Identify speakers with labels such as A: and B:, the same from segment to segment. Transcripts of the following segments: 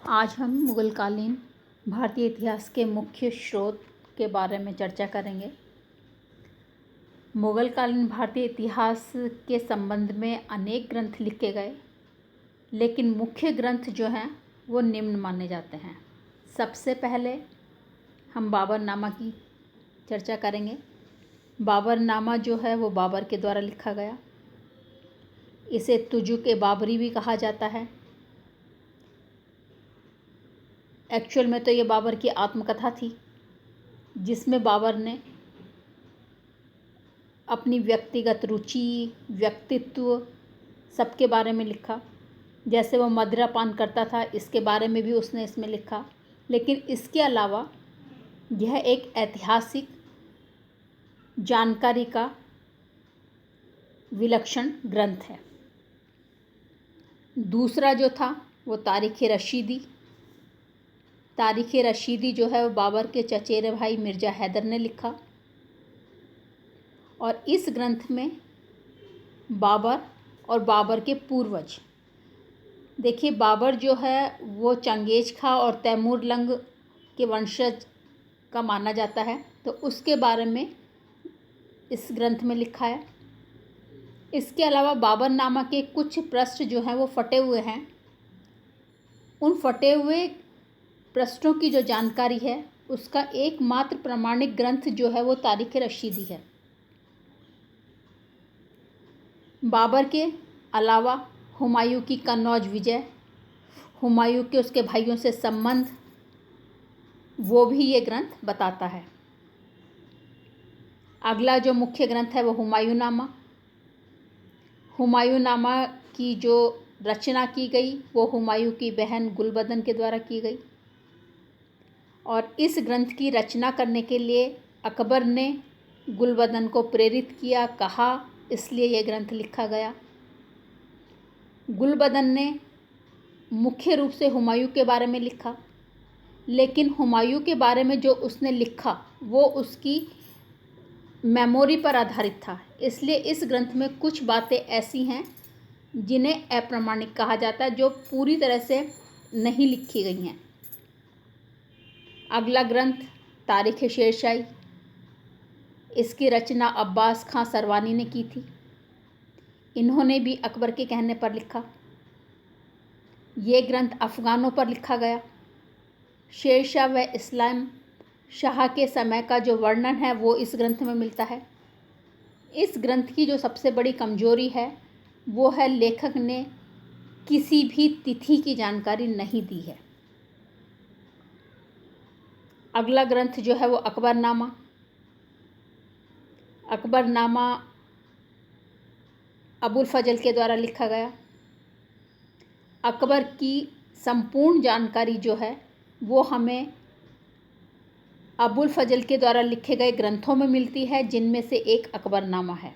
A: आज हम मुग़लकालीन भारतीय इतिहास के मुख्य स्रोत के बारे में चर्चा करेंगे। मुग़लकालीन भारतीय इतिहास के संबंध में अनेक ग्रंथ लिखे गए, लेकिन मुख्य ग्रंथ जो हैं वो निम्न माने जाते हैं। सबसे पहले हम बाबरनामा की चर्चा करेंगे। बाबरनामा जो है वो बाबर के द्वारा लिखा गया। इसे तुजुक बाबरी भी कहा जाता है। एक्चुअल में तो ये बाबर की आत्मकथा थी, जिसमें बाबर ने अपनी व्यक्तिगत रुचि, व्यक्तित्व सबके बारे में लिखा। जैसे वो मदिरा पान करता था, इसके बारे में भी उसने इसमें लिखा। लेकिन इसके अलावा यह एक ऐतिहासिक जानकारी का विलक्षण ग्रंथ है। दूसरा जो था वो तारीख़ रशीदी। तारीख़ रशीदी जो है वो बाबर के चचेरे भाई मिर्ज़ा हैदर ने लिखा, और इस ग्रंथ में बाबर और बाबर के पूर्वज, देखिए बाबर जो है वो चंगेज खां और तैमूरलंग के वंशज का माना जाता है, तो उसके बारे में इस ग्रंथ में लिखा है। इसके अलावा बाबरनामा के कुछ पृष्ठ जो हैं वो फटे हुए हैं। उन फटे हुए पृष्ठों की जो जानकारी है उसका एकमात्र प्रमाणिक ग्रंथ जो है वो तारीख़ रशीदी है। बाबर के अलावा हुमायूं की कन्नौज विजय, हुमायूं के उसके भाइयों से संबंध, वो भी ये ग्रंथ बताता है। अगला जो मुख्य ग्रंथ है वो हुमायूंनामा। हुमायूंनामा की जो रचना की गई वो हुमायूं की बहन गुलबदन के द्वारा की गई, और इस ग्रंथ की रचना करने के लिए अकबर ने गुलबदन को प्रेरित किया, कहा, इसलिए यह ग्रंथ लिखा गया। गुलबदन ने मुख्य रूप से हुमायूं के बारे में लिखा, लेकिन हुमायूं के बारे में जो उसने लिखा वो उसकी मेमोरी पर आधारित था। इसलिए इस ग्रंथ में कुछ बातें ऐसी हैं जिन्हें अप्रमाणिक कहा जाता है, जो पूरी तरह से नहीं लिखी गई हैं। अगला ग्रंथ तारीख़ शेरशाही। इसकी रचना अब्बास खां सरवानी ने की थी। इन्होंने भी अकबर के कहने पर लिखा। ये ग्रंथ अफ़गानों पर लिखा गया। शेरशाह व इस्लाम शाह के समय का जो वर्णन है वो इस ग्रंथ में मिलता है। इस ग्रंथ की जो सबसे बड़ी कमजोरी है वो है लेखक ने किसी भी तिथि की जानकारी नहीं दी है। अगला ग्रंथ जो है वो अकबरनामा। अकबरनामा अबुल फजल के द्वारा लिखा गया। अकबर की संपूर्ण जानकारी जो है वो हमें अबुल फजल के द्वारा लिखे गए ग्रंथों में मिलती है, जिनमें से एक अकबरनामा है।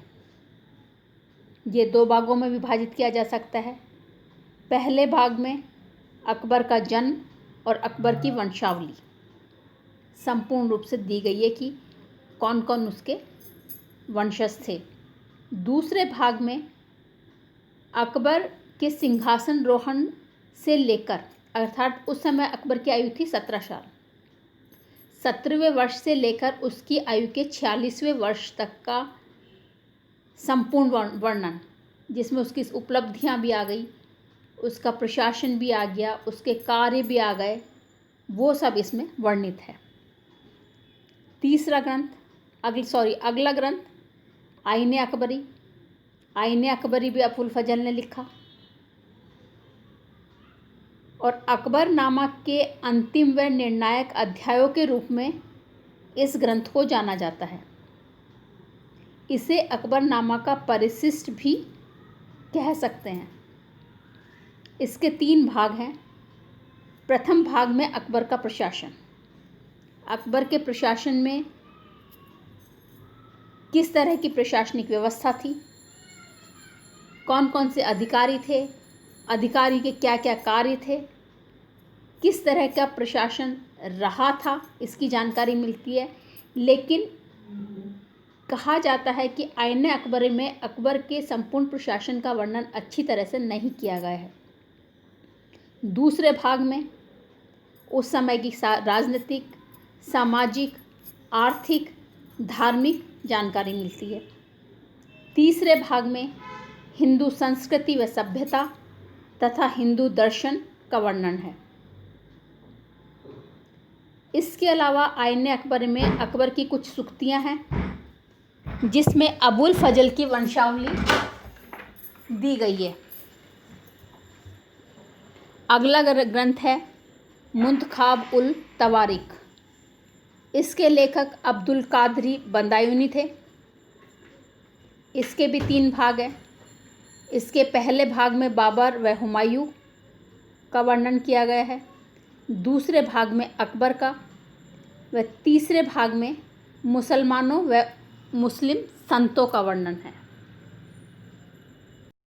A: ये दो भागों में विभाजित किया जा सकता है। पहले भाग में अकबर का जन्म और अकबर की वंशावली संपूर्ण रूप से दी गई है कि कौन कौन उसके वंशज थे। दूसरे भाग में अकबर के सिंहासन रोहण से लेकर, अर्थात उस समय अकबर की आयु थी 17 साल, 17वें वर्ष से लेकर उसकी आयु के 46वें वर्ष तक का संपूर्ण वर्णन, जिसमें उसकी उपलब्धियां भी आ गई, उसका प्रशासन भी आ गया, उसके कार्य भी आ गए, वो सब इसमें वर्णित है। अगला ग्रंथ आईने अकबरी। आईने अकबरी भी अबुल फजल ने लिखा, और अकबरनामा के अंतिम व निर्णायक अध्यायों के रूप में इस ग्रंथ को जाना जाता है। इसे अकबरनामा का परिशिष्ट भी कह सकते हैं। इसके 3 भाग हैं। प्रथम भाग में अकबर का प्रशासन। अकबर के प्रशासन में किस तरह की प्रशासनिक व्यवस्था थी, कौन कौन से अधिकारी थे, अधिकारी के क्या क्या कार्य थे, किस तरह का प्रशासन रहा था, इसकी जानकारी मिलती है। लेकिन कहा जाता है कि आईने अकबरी में अकबर के संपूर्ण प्रशासन का वर्णन अच्छी तरह से नहीं किया गया है। दूसरे भाग में उस समय की राजनीतिक, सामाजिक, आर्थिक, धार्मिक जानकारी मिलती है। तीसरे भाग में हिंदू संस्कृति व सभ्यता तथा हिंदू दर्शन का वर्णन है। इसके अलावा आईने अकबर में अकबर की कुछ सूक्तियाँ हैं, जिसमें अबुल फजल की वंशावली दी गई है। अगला ग्रंथ है मुंतखाब उल तवारिक। इसके लेखक अब्दुल कादरी बंदायूनी थे। इसके भी 3 भाग हैं। इसके पहले भाग में बाबर व हुमायूं का वर्णन किया गया है, दूसरे भाग में अकबर का व तीसरे भाग में मुसलमानों व मुस्लिम संतों का वर्णन है।